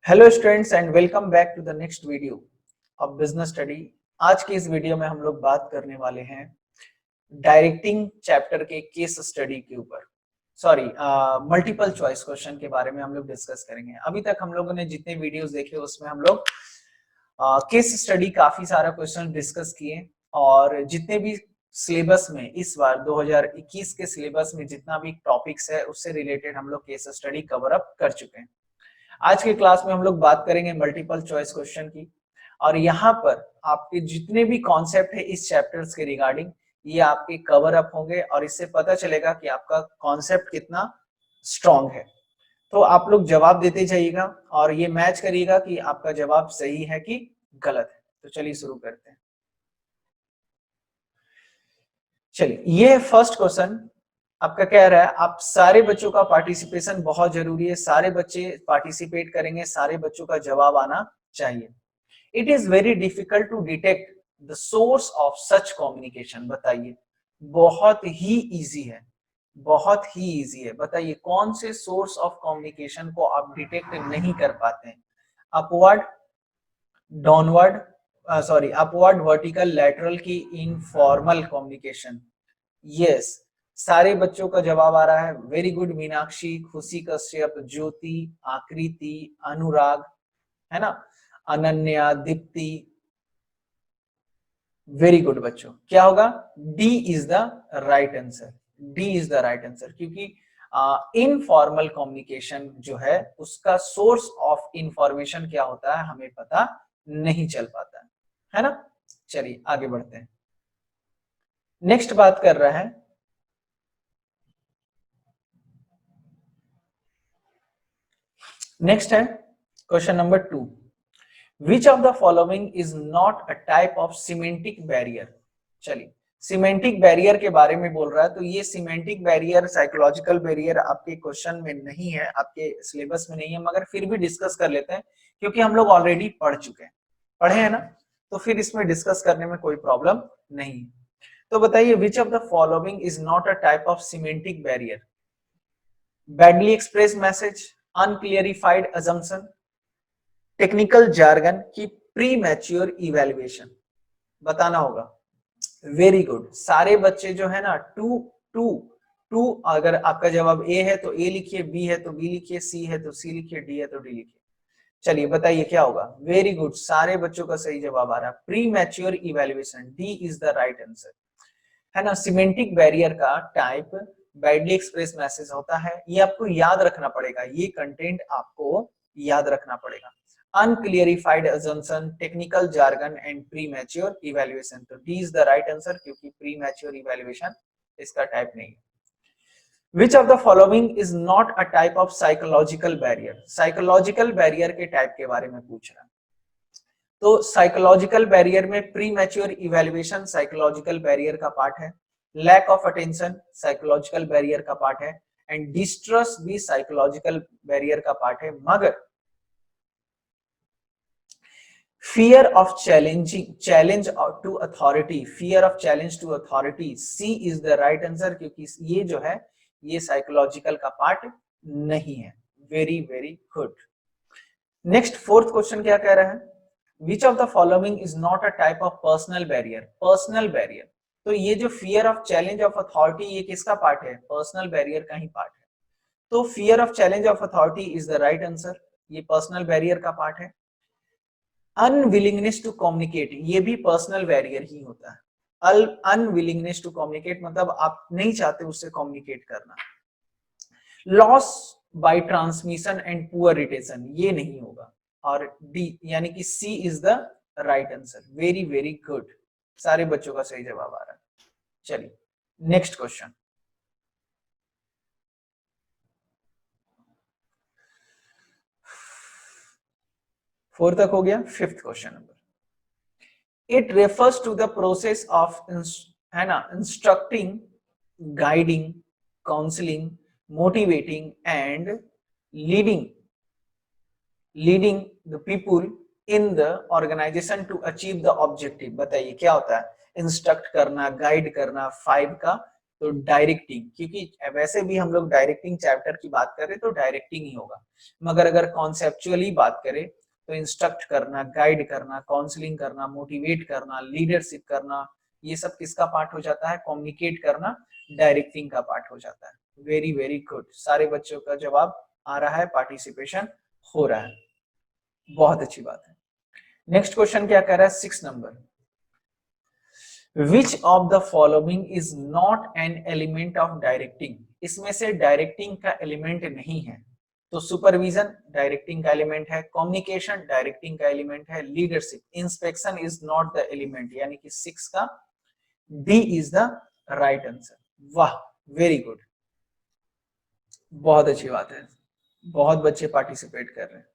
Hello students and welcome back to the next video of business study. आज की इस video में हम लोग बात करने वाले हैं डायरेक्टिंग चैप्टर के केस स्टडी के ऊपर। सॉरी, मल्टीपल चॉइस क्वेश्चन के बारे में हम लोग डिस्कस करेंगे। अभी तक हम लोगों ने जितने वीडियोस देखे उसमें हम लोग केस स्टडी काफी सारा क्वेश्चन डिस्कस किए और जितने भी सिलेबस में इस बार 2021 के सिलेबस में जितना भी टॉपिक्स है उससे रिलेटेड हम लोग केस स्टडी कवर अप कर चुके हैं। आज के क्लास में हम लोग बात करेंगे मल्टीपल चॉइस क्वेश्चन की और यहाँ पर आपके जितने भी कॉन्सेप्ट है इस चैप्टर्स के रिगार्डिंग ये आपके कवर अप होंगे और इससे पता चलेगा कि आपका कॉन्सेप्ट कितना स्ट्रॉन्ग है। तो आप लोग जवाब देते जाइएगा और ये मैच करिएगा कि आपका जवाब सही है कि गलत है। तो चलिए शुरू करते हैं। चलिए, ये फर्स्ट क्वेश्चन आपका कह रहा है आप सारे बच्चों का पार्टिसिपेशन बहुत जरूरी है, सारे बच्चे पार्टिसिपेट करेंगे, सारे बच्चों का जवाब आना चाहिए। It is very difficult to detect the source of such communication. बताइए, बहुत ही इजी है, बहुत ही इजी है। बताइए कौन से सोर्स ऑफ कम्युनिकेशन को आप डिटेक्ट नहीं कर पाते हैं? Upward, downward, sorry upward, vertical, lateral की इनफॉर्मल कम्युनिकेशन। यस, सारे बच्चों का जवाब आ रहा है। वेरी गुड मीनाक्षी, खुशी कश्यप, ज्योति, आकृति, अनुराग, है ना, अनन्या, दीप्ति। वेरी गुड बच्चों, क्या होगा? D is the right answer. D is the right answer, क्योंकि इनफॉर्मल कम्युनिकेशन जो है उसका सोर्स ऑफ इंफॉर्मेशन क्या होता है हमें पता नहीं चल पाता है ना। चलिए आगे बढ़ते हैं। नेक्स्ट बात कर रहा है, नेक्स्ट है question number 2। Which of the following is not a type of semantic barrier? चलिए, सिमेंटिक बैरियर के बारे में बोल रहा है। तो ये सिमेंटिक बैरियर, साइकोलॉजिकल बैरियर आपके क्वेश्चन में नहीं है, आपके सिलेबस में नहीं है, मगर फिर भी डिस्कस कर लेते हैं क्योंकि हम लोग ऑलरेडी पढ़ चुके हैं, पढ़े हैं ना, तो फिर इसमें डिस्कस करने में कोई प्रॉब्लम नहीं है। तो बताइए, which of the following is not a type of semantic barrier? Badly express message, unclarified assumption, technical jargon की प्री मैच्योर इवेल्युएशन। बताना होगा। वेरी गुड, सारे बच्चे जो है ना, टू टू टू, अगर आपका जवाब ए है तो ए लिखिए, बी है तो बी लिखिए, सी है तो सी लिखिए, डी है तो डी लिखिए। चलिए बताइए क्या होगा? वेरी गुड, सारे बच्चों का सही जवाब आ रहा है, pre mature evaluation. D is the right answer, है ना। सिमेंटिक बैरियर का टाइप बैडली एक्सप्रेस मैसेज होता है। ये आपको याद रखना पड़ेगा, ये कंटेंट आपको याद रखना पड़ेगा। Unclarified assumption, technical jargon and premature evaluation. तो D is the right answer, क्योंकि प्री मैच्योर इवेल्युएशन इसका टाइप नहीं है। Which of the following is not a type of psychological barrier? Psychological barrier के टाइप के बारे में पूछ रहा है। तो साइकोलॉजिकल बैरियर में premature evaluation psychological barrier का पार्ट है, lack of attention psychological barrier का पार्ट है, एंड डिस्ट्रस्ट भी साइकोलॉजिकल बैरियर का पार्ट है। मगर fear of challenge to authority, fear of challenge to authority, C is the right answer, क्योंकि ये जो है ये साइकोलॉजिकल का पार्ट नहीं है। Very very good. Next fourth question क्या कह रहा है? Which of the following is not a type of personal barrier? Personal barrier, तो ये जो fear of challenge of authority ये किसका पार्ट है? पर्सनल बैरियर का ही पार्ट है। तो fear of challenge of authority is the right answer, ये पर्सनल बैरियर का पार्ट है। अनविलिंगनेस टू कम्युनिकेट, ये भी पर्सनल बैरियर ही होता है। अनविलिंगनेस टू कम्युनिकेट मतलब आप नहीं चाहते उससे कम्युनिकेट करना। Loss by transmission and poor retention, ये नहीं होगा। और डी यानी कि C is the right answer. Very very good, सारे बच्चों का सही जवाब आ रहा है। चलिए नेक्स्ट क्वेश्चन। फोर तक हो गया। Fifth question number, it refers to the process of, है ना, instructing, guiding, counselling, motivating and leading the people in the organisation to achieve the objective. बताइए क्या होता है? इंस्ट्रक्ट करना, गाइड करना, 5 का तो डायरेक्टिंग, क्योंकि वैसे भी हम लोग डायरेक्टिंग चैप्टर की बात करें तो डायरेक्टिंग ही होगा, मगर अगर कॉन्सेप्चुअली बात करें तो इंस्ट्रक्ट करना, गाइड करना, काउंसलिंग करना, मोटिवेट करना, लीडरशिप करना, ये सब किसका पार्ट हो जाता है? कम्युनिकेट करना डायरेक्टिंग का पार्ट हो जाता है। वेरी वेरी गुड, सारे बच्चों का जवाब आ रहा है, पार्टिसिपेशन हो रहा है, बहुत अच्छी बात है। नेक्स्ट क्वेश्चन क्या कह रहा है? 6 number, which of the following is not an element of directing? इसमें से डायरेक्टिंग का एलिमेंट नहीं है। तो सुपरविजन डायरेक्टिंग का एलिमेंट है, कम्युनिकेशन डायरेक्टिंग का एलिमेंट है, leadership, inspection is not the element, यानी कि 6 का D is the right answer. वाह, वेरी गुड, बहुत अच्छी बात है, बहुत बच्चे पार्टिसिपेट कर रहे हैं।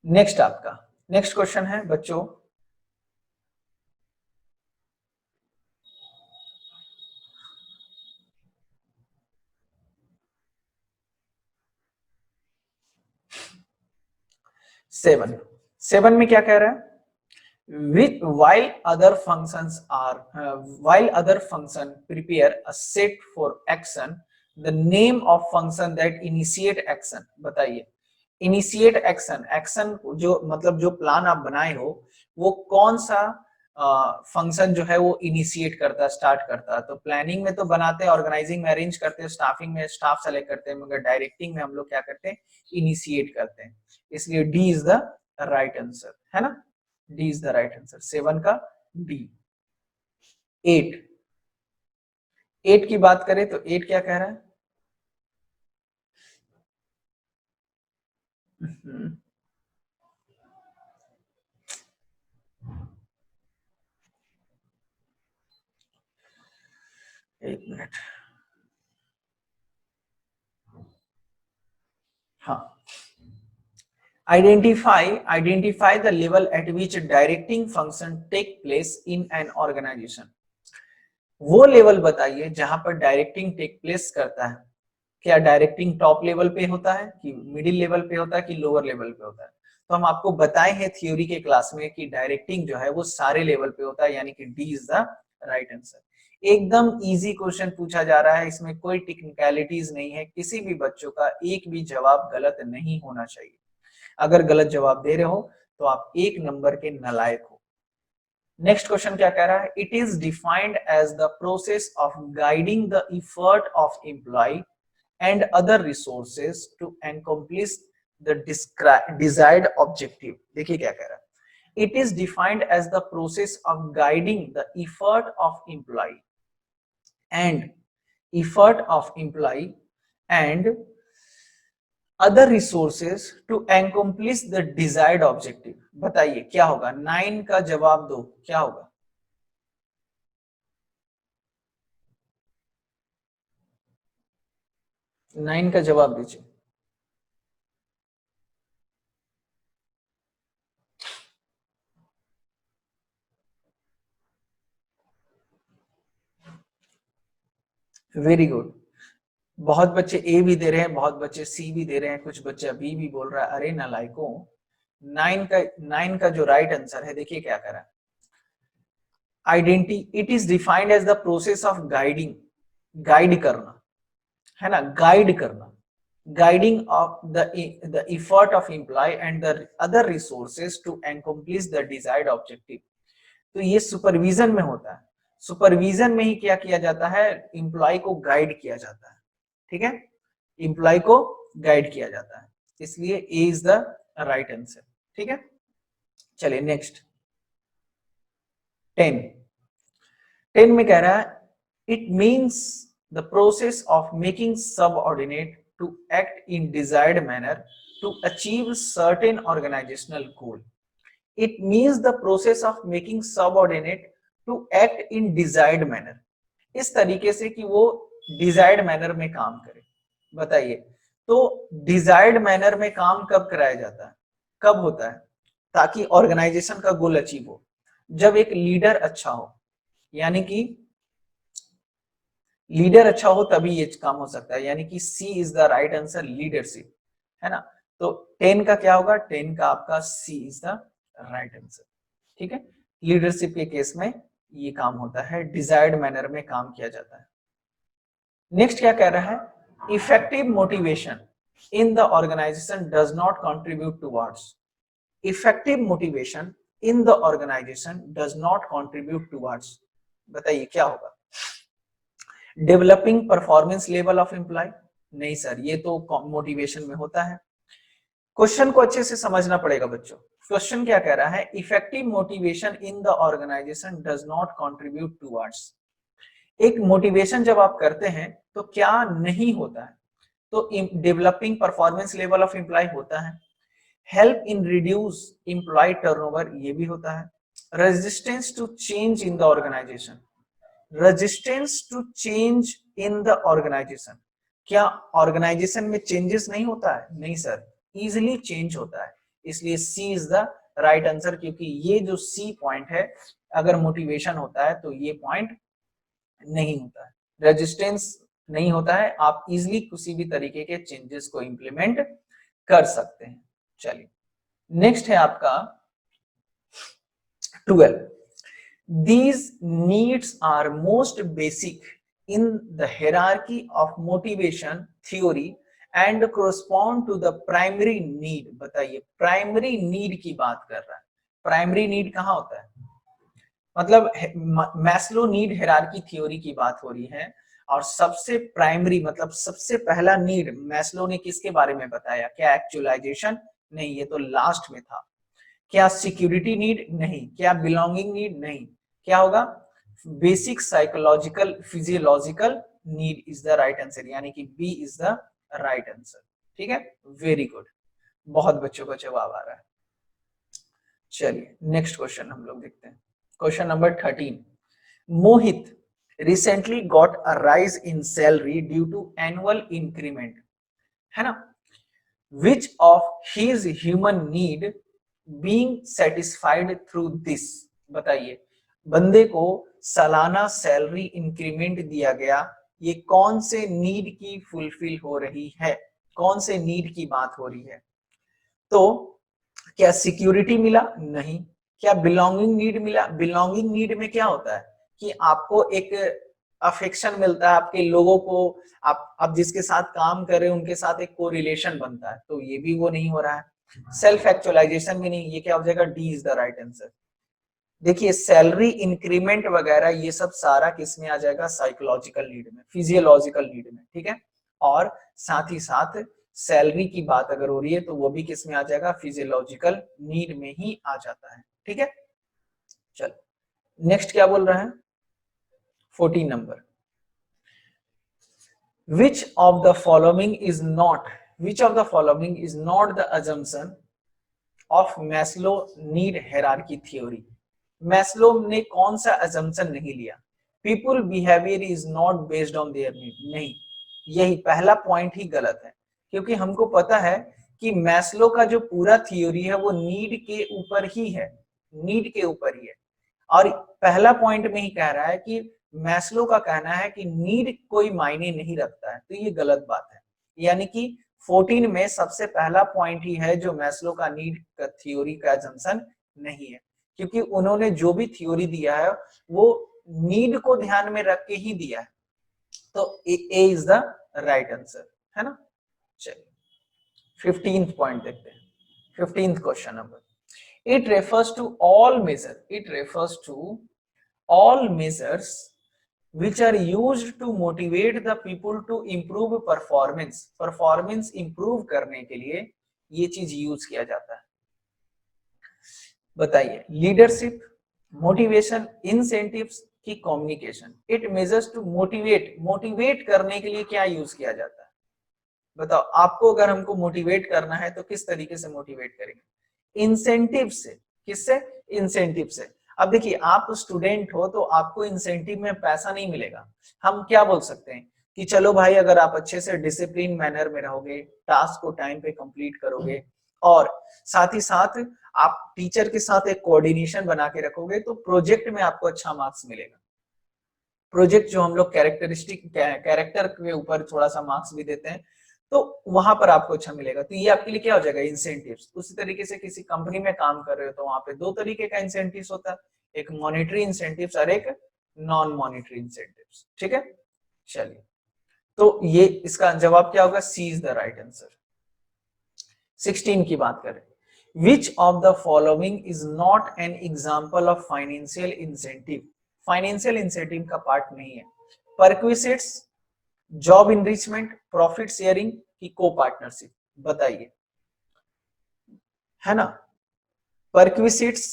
नेक्स्ट आपका नेक्स्ट क्वेश्चन है बच्चों, सेवन में क्या कह रहा है? while other functions are while other function prepare a set for action, the name of function that initiate action, बताइए। इनिशिएट एक्शन, एक्शन जो मतलब जो प्लान आप बनाए हो वो कौन सा फंक्शन जो है वो इनिशिएट करता है, स्टार्ट करता है? तो प्लानिंग में तो बनाते हैं, ऑर्गेनाइजिंग में अरेंज करते हैं, स्टाफिंग में स्टाफ सेलेक्ट करते हैं, मगर डायरेक्टिंग में हम लोग क्या करते हैं? इनिशिएट करते हैं। इसलिए D is the right answer, है ना? D is the right answer, 7 का डी। 8 8 की बात करें तो 8 क्या कह रहा है? एक मिनट, हाँ, identify the level at which directing function take place in an organization। वो लेवल बताइए जहां पर डायरेक्टिंग टेक प्लेस करता है। क्या डायरेक्टिंग टॉप लेवल पे होता है कि मिडिल लेवल पे होता है कि लोअर लेवल पे होता है? तो हम आपको बताए हैं थ्योरी के क्लास में कि डायरेक्टिंग जो है वो सारे लेवल पे होता है, यानी कि D is the right answer. एकदम इजी क्वेश्चन पूछा जा रहा है, इसमें कोई टेक्निकलिटीज नहीं है, किसी भी बच्चों का एक भी जवाब गलत नहीं होना चाहिए। अगर गलत जवाब दे रहे हो तो आप 1 नंबर के नालायक हो। नेक्स्ट क्वेश्चन क्या कह रहा है? It is defined as the process of guiding the effort of employee and other resources to accomplish the desired objective। देखिए क्या कह रहा है? It is defined as the process of guiding the effort of employee and other resources to accomplish the desired objective। बताइए क्या होगा? 9 का जवाब दो, क्या होगा? 9 का जवाब दीजिए। वेरी गुड, बहुत बच्चे ए भी दे रहे हैं, बहुत बच्चे सी भी दे रहे हैं, कुछ बच्चे बी भी बोल रहा है। अरे नालायकों, 9 का जो राइट आंसर है, देखिए क्या कह रहा है? Identity, it is defined as the process of guiding, guide करना, है ना? गाइड करना, guiding of the effort of employee and the other resources to accomplish the desired objective. तो ये सुपरविजन में होता है। सुपरविजन में ही क्या किया जाता है? एम्प्लॉय को गाइड किया जाता है, ठीक है? एम्प्लॉय को गाइड किया जाता है, इसलिए A is the right answer, ठीक है? चलिए नेक्स्ट 10 में कह रहा है, it means the process of making subordinate to act in desired manner to achieve certain organisational goal. It means the process of making subordinate to act in desired manner, इस तरीके से कि वो डिजायर्ड मैनर में काम करे। बताइए, तो डिजायर्ड मैनर में काम कब कराया जाता है? कब होता है? ताकि ऑर्गेनाइजेशन का गोल अचीव हो, जब एक लीडर अच्छा हो, यानी कि लीडर अच्छा हो तभी ये काम हो सकता है, यानी कि C is the right answer, leadership, है ना? तो 10 का क्या होगा? 10 का आपका सी इज द राइट आंसर, ठीक है? लीडरशिप के केस में ये काम होता है, डिजायर्ड मैनर में काम किया जाता है। नेक्स्ट क्या कह रहा है, effective motivation in the organisation does not contribute towards, effective motivation in the organisation does not contribute towards, बताइए क्या होगा। Developing performance level of employee, नहीं सर ये तो मोटिवेशन में होता है। क्वेश्चन को अच्छे से समझना पड़ेगा बच्चों। क्वेश्चन क्या कह रहा है, effective motivation in the organisation does not contribute towards, एक मोटिवेशन जब आप करते हैं तो क्या नहीं होता है, तो developing performance level of employee होता है, help in reduce employee turnover ये भी होता है, resistance to change in the organisation, resistance to change in the organisation, क्या ऑर्गेनाइजेशन में चेंजेस नहीं होता है, नहीं सर इजिली चेंज होता है, इसलिए C is the right answer, क्योंकि ये जो सी पॉइंट है अगर मोटिवेशन होता है तो ये पॉइंट नहीं होता है, रेजिस्टेंस नहीं होता है, आप इजिली किसी भी तरीके के चेंजेस को इंप्लीमेंट कर सकते हैं। चलिए नेक्स्ट है आपका 12, these needs are most basic in the hierarchy of motivation theory and correspond to the primary need, बताइए प्राइमरी नीड की बात कर रहा है, प्राइमरी नीड कहाँ होता है, मतलब मैस्लो नीड हायरार्की थ्योरी की बात हो रही है, और सबसे प्राइमरी मतलब सबसे पहला नीड मैस्लो ने किसके बारे में बताया, क्या एक्चुअलाइजेशन, नहीं ये तो लास्ट में था, क्या सिक्योरिटी नीड, नहीं, क्या बिलोंगिंग नीड, नहीं, क्या होगा basic psychological physiological need is the right answer, यानी कि B is the right answer. ठीक है, वेरी गुड, बहुत बच्चों को जवाब आ रहा है। चलिए नेक्स्ट क्वेश्चन हम लोग देखते हैं, question number 13, Mohit recently got a rise in salary due to annual increment, है ना, which of his human need being satisfied through this, बताइए बंदे को सालाना सैलरी इंक्रीमेंट दिया गया, ये कौन से नीड की फुलफिल हो रही है, कौन से नीड की बात हो रही है, तो क्या सिक्योरिटी मिला, नहीं, क्या बिलोंगिंग नीड मिला, बिलोंगिंग नीड में क्या होता है कि आपको एक अफेक्शन मिलता है आपके लोगों को, आप जिसके साथ काम कर रहे हैं उनके साथ एक कोरिलेशन बनता है, तो ये भी वो नहीं हो रहा है, सेल्फ एक्चुअलाइजेशन भी नहीं, ये क्या हो जाएगा, D is the right answer. देखिए सैलरी इंक्रीमेंट वगैरह ये सब सारा किस में आ जाएगा, साइकोलॉजिकल नीड में, फिजियोलॉजिकल नीड में, ठीक है, और साथ ही साथ सैलरी की बात अगर हो रही है तो वो भी किस में आ जाएगा, फिजियोलॉजिकल नीड में ही आ जाता है। ठीक है, चलो नेक्स्ट क्या बोल रहा है, 14 number, which of the following is not the assumption of Maslow need hierarchy theory, Maslow ने कौन सा assumption नहीं लिया, people behavior is not based on their need, नहीं, यही पहला पॉइंट ही गलत है, क्योंकि हमको पता है कि मैस्लो का जो पूरा थियोरी है वो नीड के ऊपर ही है, नीड के ऊपर ही है, और पहला पॉइंट में ही कह रहा है कि मैस्लो का कहना है कि नीड कोई मायने नहीं रखता है, तो ये गलत बात है, यानी कि 14 में सबसे पहला पॉइंट ही है जो मैस्लो का नीड का थ्योरी का असम्पशन नहीं है, क्योंकि उन्होंने जो भी थ्योरी दिया है वो नीड को ध्यान में रख के ही दिया है, तो A is the right answer, है ना। चलिए 15th पॉइंट देखते हैं, 15th question number, it refers to all measures which are used to motivate the people to improve performance improve करने के लिए ये चीज यूज किया जाता है, बताइए लीडरशिप, मोटिवेशन, इंसेंटिव्स की communication, it measures to motivate करने के लिए क्या यूज किया जाता है, बताओ आपको अगर हमको मोटिवेट करना है तो किस तरीके से मोटिवेट करेंगे, इंसेंटिव से, किससे, इंसेंटिव से। अब देखिए आप स्टूडेंट हो तो आपको इंसेंटिव में पैसा नहीं मिलेगा, हम क्या बोल सकते हैं कि चलो भाई अगर आप अच्छे से डिसिप्लिन मैनर में रहोगे, टास्क को टाइम पे कंप्लीट करोगे और साथ ही साथ आप टीचर के साथ एक कोऑर्डिनेशन बना के रखोगे तो प्रोजेक्ट में आपको अच्छा मार्क्स मिलेगा, प्रोजेक्ट जो हम लोग कैरेक्टर के ऊपर थोड़ा सा मार्क्स भी देते हैं तो वहां पर आपको अच्छा मिलेगा, तो ये आपके लिए क्या हो जाएगा, इंसेंटिव्स। उसी तरीके से किसी कंपनी में काम कर रहे हो तो वहां पे दो तरीके का इंसेंटिव्स होता है, एक मॉनेटरी इंसेंटिव्स और एक नॉन मॉनेटरी इंसेंटिव्स, ठीक है। चलिए तो ये इसका जवाब क्या होगा, सी इज द राइट आंसर। 16 की बात करें, विच of the following is not an example of financial incentive, financial incentive का पार्ट नहीं है। परक्विसिट्स, जॉब इनरिचमेंट, प्रॉफिट शेयरिंग की को पार्टनरशिप, बताइए, है ना। परक्विसिट्स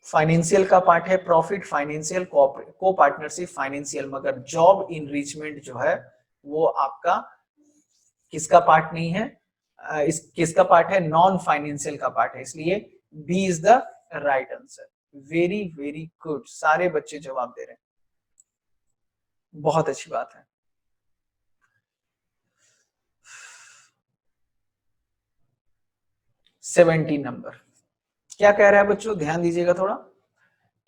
फाइनेंशियल का पार्ट है, प्रॉफिट फाइनेंशियल, को पार्टनरशिप फाइनेंशियल, मगर जॉब इनरिचमेंट जो है वो आपका किसका पार्ट नहीं है, इस किसका पार्ट है, नॉन फाइनेंशियल का पार्ट है, इसलिए B is the right answer. Very very good, सारे बच्चे जवाब दे रहे हैं, बहुत अच्छी बात है। 17 नंबर क्या कह रहा है बच्चों, ध्यान दीजिएगा थोड़ा।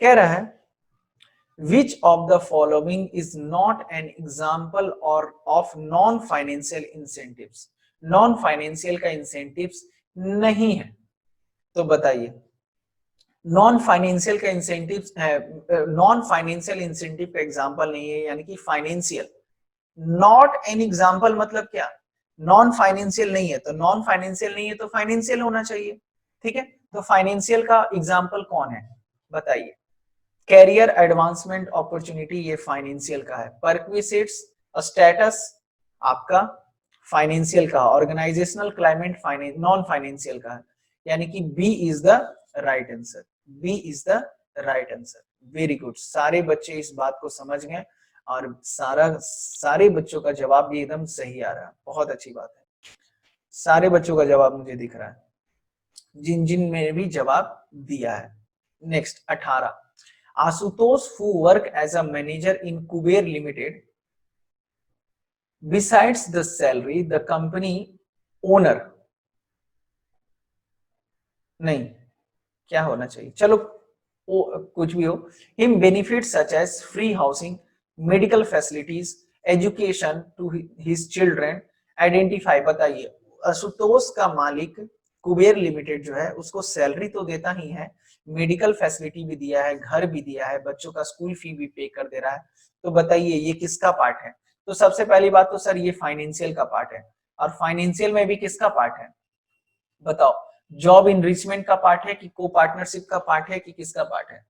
कह रहा है which of the following is not an example or of non financial incentives, non financial का इंसेंटिव्स नहीं है, तो बताइए। नॉन फाइनेंशियल का इंसेंटिव है, नॉन फाइनेंशियल इंसेंटिव का एग्जांपल नहीं है, यानी कि फाइनेंशियल। नॉट एन एग्जांपल मतलब क्या, नॉन फाइनेंशियल नहीं है, तो नॉन फाइनेंशियल नहीं है तो फाइनेंशियल होना चाहिए, ठीक है। तो फाइनेंशियल का एग्जांपल कौन है, बताइए। कैरियर एडवांसमेंट अपॉर्चुनिटी, ये फाइनेंशियल का है। परक्विसिट्स, स्टेटस आपका फाइनेंशियल का, ऑर्गेनाइजेशनल क्लाइमेट नॉन फाइनेंशियल का है, यानी कि B is the right answer, B is the right answer. Very good, सारे बच्चे इस बात को समझ गए और सारे बच्चों का जवाब भी एकदम सही आ रहा है, बहुत अच्छी बात है। सारे बच्चों का जवाब मुझे दिख रहा है, जिन जिन में भी जवाब दिया है। Next 18, Ashutosh who work as a manager in Kuber Limited, besides the salary the company owner, नहीं क्या होना चाहिए, चलो कुछ भी हो, him benefits such as free housing, medical facilities, education to his children, identify, बताइए। आशुतोष का मालिक कुबेर लिमिटेड जो है उसको सैलरी तो देता ही है, मेडिकल फैसिलिटी भी दिया है, घर भी दिया है, बच्चों का स्कूल फी भी पे कर दे रहा है, तो बताइए ये किसका पार्ट है। तो सबसे पहली बात तो सर ये फाइनेंशियल का पार्ट है, और फाइनेंशियल में भी किसका पार्ट है, बताओ। जॉब इनरिचमेंट का पार्ट है कि को पार्टनरशिप का पार्ट है कि किसका पार्ट है,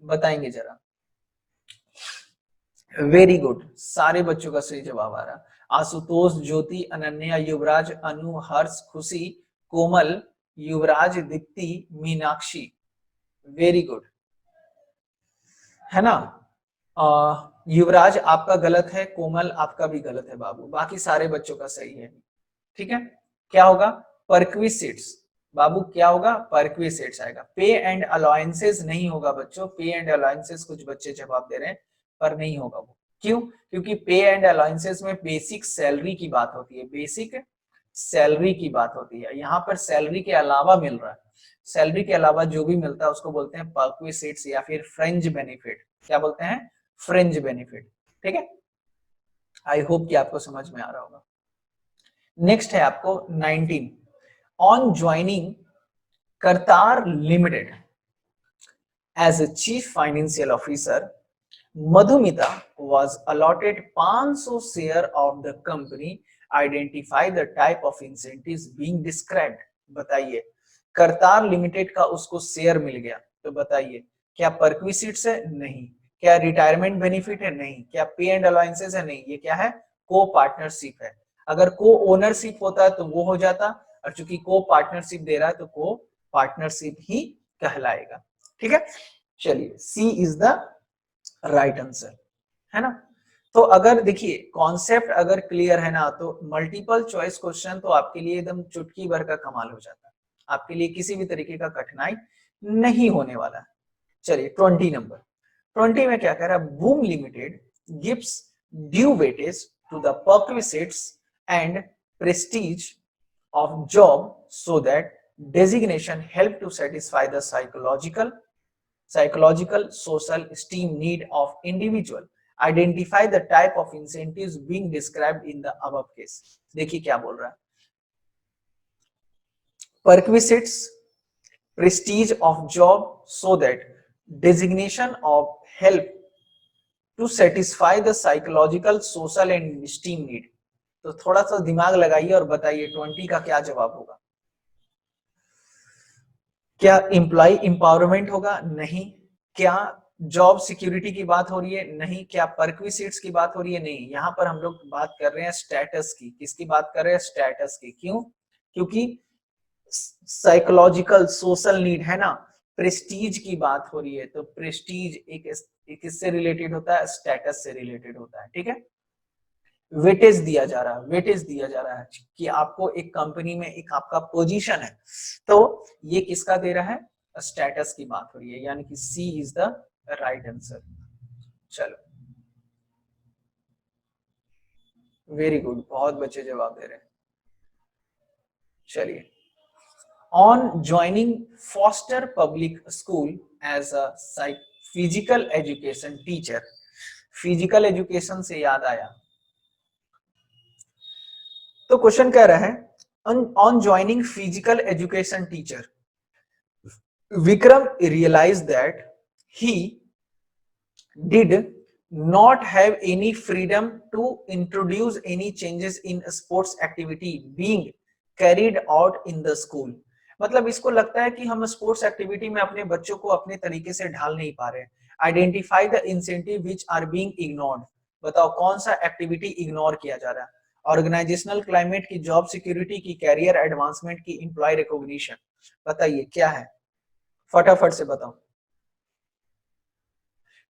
बताएंगे जरा। वेरी गुड, सारे बच्चों का सही जवाब आ रहा। आशुतोष, ज्योति, अनन्या, युवराज, अनु, हर्ष, खुशी, कोमल, युवराज, दीप्ति, मीनाक्षी, वेरी गुड, है ना। युवराज आपका गलत है, कोमल आपका भी गलत है बाबू, बाकी सारे बच्चों का सही है, ठीक है। क्या होगा, परक्विसिट्स, बाबू क्या होगा, परक्विसिट्स आएगा। पे एंड अलाउंसेस नहीं होगा बच्चों, पे एंड अलाउंसेस कुछ बच्चे जवाब दे रहे हैं पर नहीं होगा वो, क्यों, क्योंकि पे एंड अलाउंसेस में बेसिक सैलरी की बात होती है, बेसिक सैलरी की बात होती है, यहाँ पर सैलरी के अलावा मिल रहा है, सैलरी के अलावा जो भी मिलता है उसको बोलते हैं परक्विसिट्स या फिर फ्रेंज बेनिफिट, क्या बोलते हैं, फ्रेंज बेनिफिट, ठीक है। आई होप कि आपको समझ में आ रहा होगा। नेक्स्ट है आपको 19, on joining Kartar limited as a chief financial officer, Madhumita was allotted 500 share of the company. Identify the type of incentives being described. बताइए, करतार लिमिटेड का उसको शेयर मिल गया, तो बताइए क्या परक्विसिट्स है, नहीं, क्या रिटायरमेंट बेनिफिट है, नहीं, क्या पे एंड अलाउंसेस है, नहीं, ये क्या है, को पार्टनरशिप है। अगर को ओनरशिप होता तो वो हो जाता, और चूंकि को पार्टनरशिप दे रहा है तो को पार्टनरशिप ही कहलाएगा, ठीक है। चलिए सी इज द राइट आंसर, है ना। तो अगर देखिए कॉन्सेप्ट अगर क्लियर है ना, तो मल्टीपल चॉइस क्वेश्चन तो आपके लिए एकदम चुटकी भर का कमाल हो जाता है, आपके लिए किसी भी तरीके का कठिनाई नहीं होने वाला है। चलिए 20 नंबर, 20 में क्या कह रहा है, Boom limited gives due weightage to the perquisites and prestige of job so that designation help to satisfy the psychological social esteem need of individual. Identify the type of incentives being described in the above case. देखिए क्या बोल रहा है, perquisites, prestige of job so that designation of help to satisfy the psychological, social and esteem need. तो थोड़ा सा दिमाग लगाइए और बताइए 20 का क्या जवाब होगा। क्या एम्प्लॉय एम्पावरमेंट होगा? नहीं। क्या जॉब सिक्योरिटी की बात हो रही है? नहीं। क्या परक्विसिट्स की बात हो रही है? नहीं। यहाँ पर हम लोग बात कर रहे हैं स्टेटस की। किसकी बात कर रहे हैं? स्टेटस की। क्यों? क्योंकि साइकोलॉजिकल सोशल नीड है ना, प्रेस्टीज की बात हो रही है, तो प्रेस्टीज एक किससे रिलेटेड होता है? स्टेटस से रिलेटेड होता है। ठीक है, वेटेज दिया जा रहा है, वेटेज दिया जा रहा है कि आपको एक कंपनी में एक आपका पोजीशन है, तो ये किसका दे रहा है? स्टेटस की बात हो रही है, यानी कि C is the right answer. चलो, वेरी गुड, बहुत बच्चे जवाब दे रहे हैं। चलिए, on joining Foster Public School as a physical education teacher, physical education से याद आया, तो क्वेश्चन कह रहा है on joining physical education teacher, Vikram realized that he did not have any freedom to introduce any changes in sports activity being carried out in the school। मतलब इसको लगता है कि हम स्पोर्ट्स एक्टिविटी में अपने बच्चों को अपने तरीके से ढाल नहीं पा रहे। Identify the incentive which are being ignored. बताओ कौन सा एक्टिविटी इग्नोर किया जा रहा है? ऑर्गेनाइजेशनल क्लाइमेट की, जॉब सिक्योरिटी की, कैरियर एडवांसमेंट की, एम्प्लॉय रिकॉग्निशन। बताइए क्या है, फटाफट से बताओ।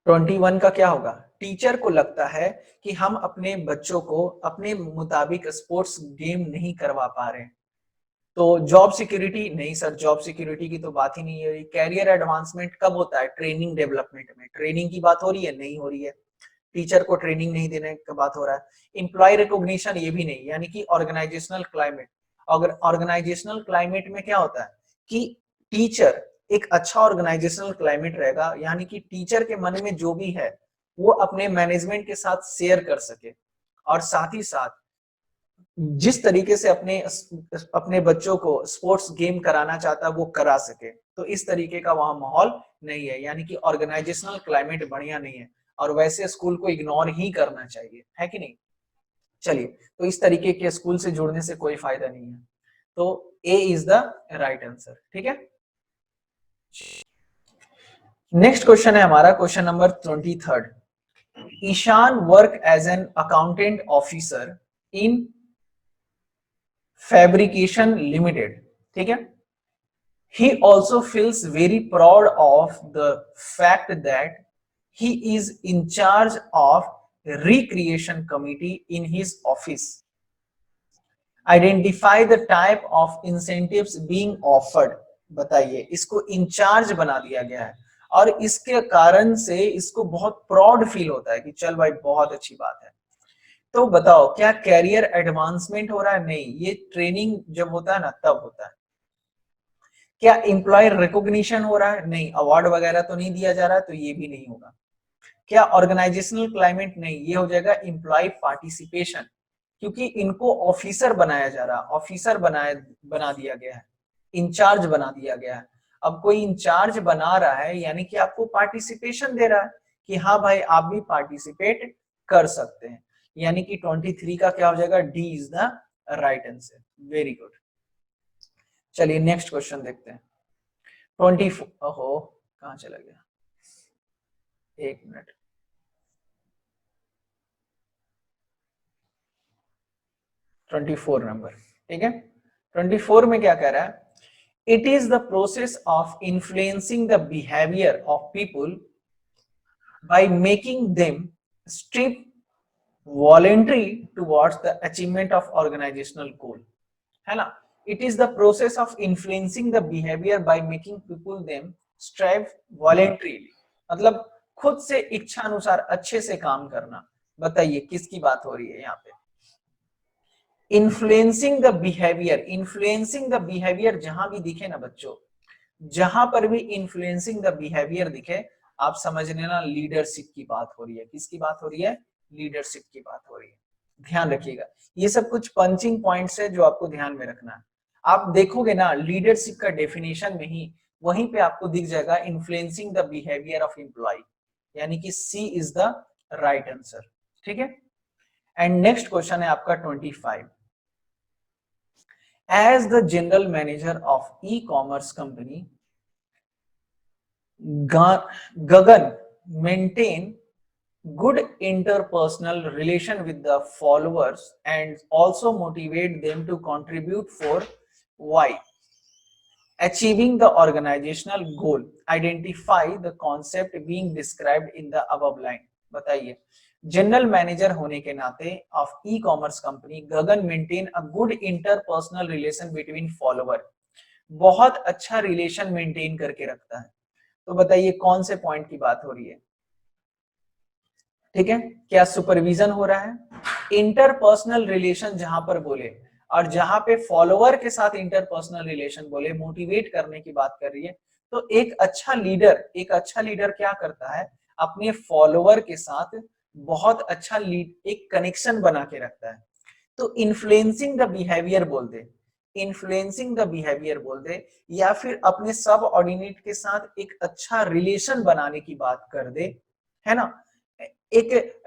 21 का क्या होगा? टीचर को लगता है कि हम अपने बच्चों को अपने मुताबिक स्पोर्ट्स गेम नहीं करवा पा रहे। तो जॉब सिक्योरिटी नहीं सर, जॉब सिक्योरिटी की तो बात ही नहीं है। कैरियर एडवांसमेंट कब होता है? ट्रेनिंग डेवलपमेंट में। ट्रेनिंग की बात हो रही है? नहीं हो रही है। टीचर को ट्रेनिंग नहीं देने का बात हो रहा है। एम्प्लॉय रिकॉग्निशन, ये भी नहीं, यानी कि ऑर्गेनाइजेशनल क्लाइमेट। अगर ऑर्गेनाइजेशनल क्लाइमेट में क्या होता है कि टीचर, एक अच्छा ऑर्गेनाइजेशनल क्लाइमेट रहेगा, यानी कि टीचर के मन में जो भी है वो अपने मैनेजमेंट के साथ शेयर कर सके, और साथ ही साथ जिस तरीके से अपने बच्चों को स्पोर्ट्स गेम कराना चाहता है वो करा सके। तो इस तरीके का वहां माहौल नहीं है, यानी कि ऑर्गेनाइजेशनल क्लाइमेट बढ़िया नहीं है, और वैसे स्कूल को इग्नोर ही करना चाहिए, है कि नहीं? चलिए, तो इस तरीके के स्कूल से जुड़ने से कोई फायदा नहीं है, तो A is the right answer. ठीक है, नेक्स्ट क्वेश्चन है हमारा, question number 23। Ishaan work as an accountant officer in fabrication limited. ठीक है, he also feels very proud of the fact that he is in charge of recreation committee in his office। identify the type of incentives being offered। बताइए, इसको in charge बना दिया गया है और इसके कारण से इसको बहुत प्राउड फील होता है कि चल भाई बहुत अच्छी बात है। तो बताओ क्या कैरियर एडवांसमेंट हो रहा है? नहीं, ये ट्रेनिंग जब होता है ना तब होता है। क्या एम्प्लॉय रिकॉग्निशन हो रहा है? नहीं, अवार्ड वगैरह तो नहीं दिया जा रहा है, तो ये भी नहीं होगा। क्या ऑर्गेनाइजेशनल क्लाइमेट? नहीं, ये हो जाएगा एम्प्लॉय पार्टिसिपेशन, क्योंकि इनको ऑफिसर बनाया जा रहा है, ऑफिसर बना दिया गया है, इंचार्ज बना दिया गया है। अब कोई इंचार्ज बना रहा है यानी कि आपको पार्टिसिपेशन दे रहा है कि हाँ भाई आप भी पार्टिसिपेट कर सकते हैं, यानी कि 23 का क्या हो जाएगा? D is the right answer. Very good. चलिए नेक्स्ट क्वेश्चन देखते हैं। 24, ओहो कहां चला गया, एक मिनट। 24 नंबर, ठीक है। 24 में क्या कह रहा है? It is the process of influencing the behaviour of people by making them strive voluntary towards the achievement of organisational goal, है ना। It is the process of influencing the behaviour by making people them strive voluntarily, मतलब खुद से इच्छा अनुसार अच्छे से काम करना। बताइए किसकी बात हो रही है यहाँ पे? Influencing the behaviour, influencing the behaviour जहां भी दिखे ना बच्चों, जहां पर भी इन्फ्लुएंसिंग द बिहेवियर दिखे, आप समझ लेना लीडरशिप की बात हो रही है। किसकी बात हो रही है? लीडरशिप की बात हो रही है। ध्यान रखिएगा, ये सब कुछ पंचिंग पॉइंट्स है जो आपको ध्यान में रखना है। आप देखोगे ना लीडरशिप का डेफिनेशन में ही वहीं पे आपको दिख जाएगा influencing the behaviour of employee, यानी कि C is the right answer, ठीक है। एंड नेक्स्ट क्वेश्चन है आपका 25। As the general manager of e commerce company, Gagan maintain good interpersonal relation with the followers and also motivate them to contribute for why achieving the organizational goal. Identify the concept being described in the above line. बताइए, general manager होने के नाते of e commerce company Gagan maintain a good interpersonal relation between follower, बहुत अच्छा relation maintain करके रखता है। तो बताइए कौन से पॉइंट की बात हो रही है, ठीक है। क्या सुपरविजन हो रहा है, इंटरपर्सनल रिलेशन जहां पर बोले और जहां पे फॉलोअर के साथ इंटरपर्सनल रिलेशन बोले, मोटिवेट करने की बात कर रही है। तो एक अच्छा लीडर क्या करता है, अपने फॉलोअर के साथ बहुत अच्छा एक कनेक्शन बना के रखता है। तो इन्फ्लुएंसिंग द बिहेवियर बोल दे, इन्फ्लुएंसिंग द बिहेवियर बोल दे, या फिर अपने सब ऑर्डिनेट के साथ एक अच्छा रिलेशन बनाने की बात कर दे, है ना। एक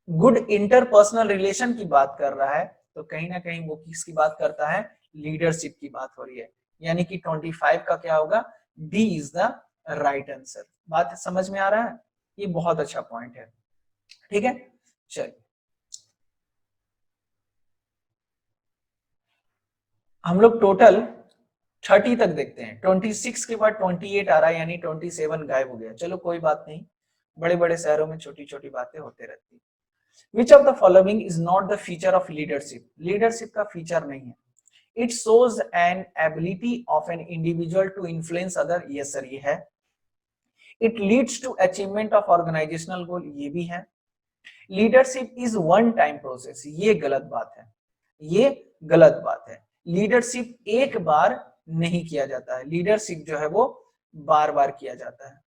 गुड इंटरपर्सनल रिलेशन की बात कर रहा है, तो कहीं ना कहीं वो किसकी बात करता है, लीडरशिप की बात हो रही है। यानी कि 25 का क्या होगा, D is the right answer. बात समझ में आ रहा है, ये बहुत अच्छा पॉइंट है, ठीक है। चलिए हम लोग टोटल 30 तक देखते हैं। 26 के बाद 28 आ रहा है, यानी 27 गायब हो गया। चलो कोई बात नहीं, बड़े बड़े शहरों में छोटी छोटी बातें होते रहती है। Which of the following is not the feature of leadership? Leadership का फीचर नहीं है। It shows an ability of an individual to influence other. Yes sir, ये है। It leads to achievement of organizational goal. ये भी है। Leadership is one time process. ये गलत बात है, ये गलत बात है। लीडरशिप एक बार नहीं किया जाता है, लीडरशिप जो है वो बार बार किया जाता है,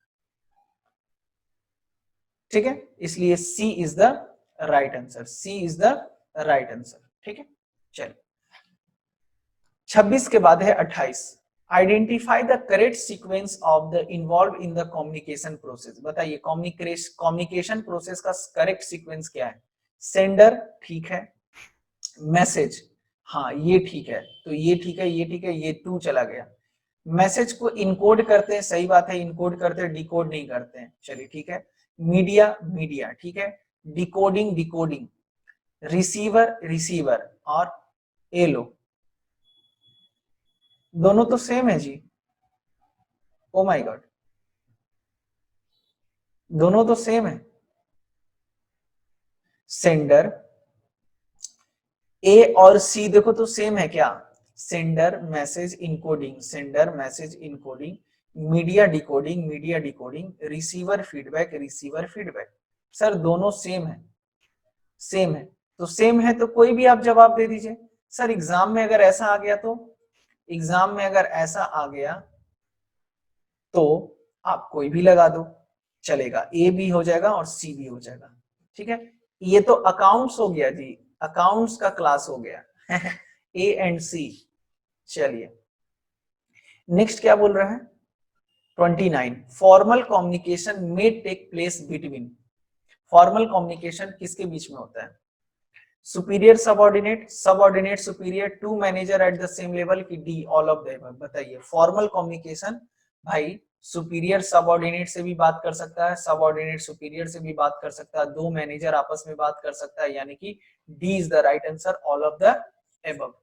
ठीक है। इसलिए C is the right answer, C is the right answer, ठीक है। चलिए 26 के बाद है 28। Identify the correct sequence of the involve in the communication process. बताइए कम्युनिकेशन प्रोसेस का करेक्ट सीक्वेंस क्या है। सेंडर ठीक है, मैसेज हाँ ये ठीक है, तो ये ठीक है, ये ठीक है, ये टू चला गया। मैसेज को इनकोड करते हैं, सही बात है, इनकोड करते हैं, डिकोड नहीं करते हैं, चलिए ठीक है। मीडिया ठीक है, डिकोडिंग, रिसीवर और एलो, दोनों तो सेम है जी। ओ माय गॉड, दोनों तो सेम है। सेंडर ए और सी देखो तो सेम है क्या, sender message encoding, media decoding, receiver feedback. Sir दोनों सेम है, सेम है, तो सेम है तो कोई भी आप जवाब दे दीजिए। सर एग्जाम में अगर ऐसा आ गया तो, एग्जाम में अगर ऐसा आ गया तो आप कोई भी लगा दो, चलेगा, ए भी हो जाएगा और सी भी हो जाएगा, ठीक है। ये तो अकाउंट्स हो गया जी, अकाउंट्स का क्लास हो गया ए एंड सी। चलिए नेक्स्ट क्या बोल रहा है 29। फॉर्मल कम्युनिकेशन में take place between, formal communication किसके बीच में होता है, superior subordinate superior, to manager at the same level की D all of the above. बताइए फॉर्मल कम्युनिकेशन भाई सुपीरियर सबऑर्डिनेट से भी बात कर सकता है, सबऑर्डिनेट सुपीरियर से भी बात कर सकता है, दो मैनेजर आपस में बात कर सकता है, यानी कि D is the right answer, all of the above,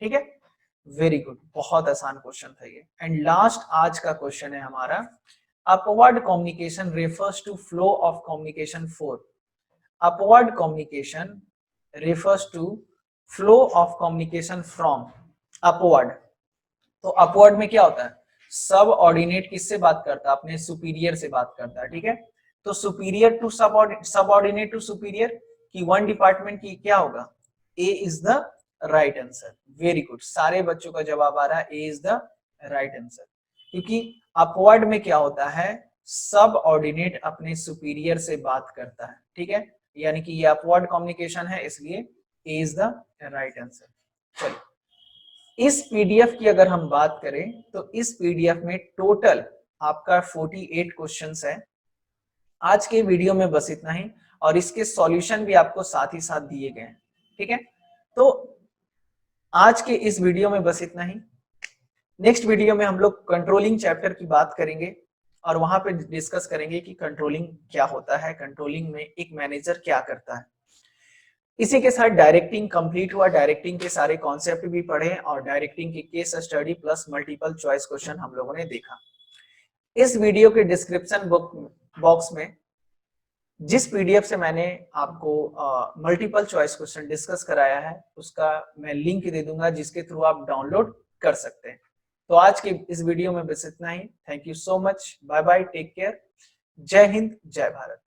ठीक है। वेरी गुड, बहुत आसान क्वेश्चन था ये। एंड लास्ट आज का क्वेश्चन है हमारा, upward communication refers to flow of communication for, upward communication refers to flow of communication from upward। तो अपवर्ड में क्या होता है, सब ऑर्डिनेट किससे बात करता है, अपने सुपीरियर से बात करता है, ठीक है। तो superior to subordinate to superior की वन डिपार्टमेंट की क्या होगा, A is the right answer. Very good, सारे बच्चों का जवाब आ रहा है A is the right answer, क्योंकि अपवर्ड में क्या होता है, सब ऑर्डिनेट अपने सुपीरियर से बात करता है, ठीक है, यानी कि ये अपवर्ड कम्युनिकेशन है, इसलिए A is the right answer. चलिए इस पीडीएफ की अगर हम बात करें तो इस पीडीएफ में टोटल आपका 48 क्वेश्चंस है। आज के वीडियो में बस इतना ही, और इसके सॉल्यूशन भी आपको साथ ही साथ दिए गए हैं। ठीक है, तो आज के इस वीडियो में बस इतना ही। नेक्स्ट वीडियो में हम लोग कंट्रोलिंग चैप्टर की बात करेंगे और वहां पे डिस्कस करेंगे कि कंट्रोलिंग क्या होता है, कंट्रोलिंग में एक मैनेजर क्या करता है। इसी के साथ डायरेक्टिंग कंप्लीट हुआ। डायरेक्टिंग के सारे कॉन्सेप्ट भी पढ़े और डायरेक्टिंग की case study plus multiple choice question हम लोगों ने देखा। इस वीडियो के डिस्क्रिप्शन बॉक्स में जिस पीडीएफ से मैंने आपको मल्टीपल चॉइस क्वेश्चन डिस्कस कराया है उसका मैं लिंक दे दूंगा, जिसके थ्रू आप डाउनलोड कर सकते हैं। तो आज के इस वीडियो में बस इतना ही। Thank you so much, bye bye, take care, जय हिंद, जय भारत।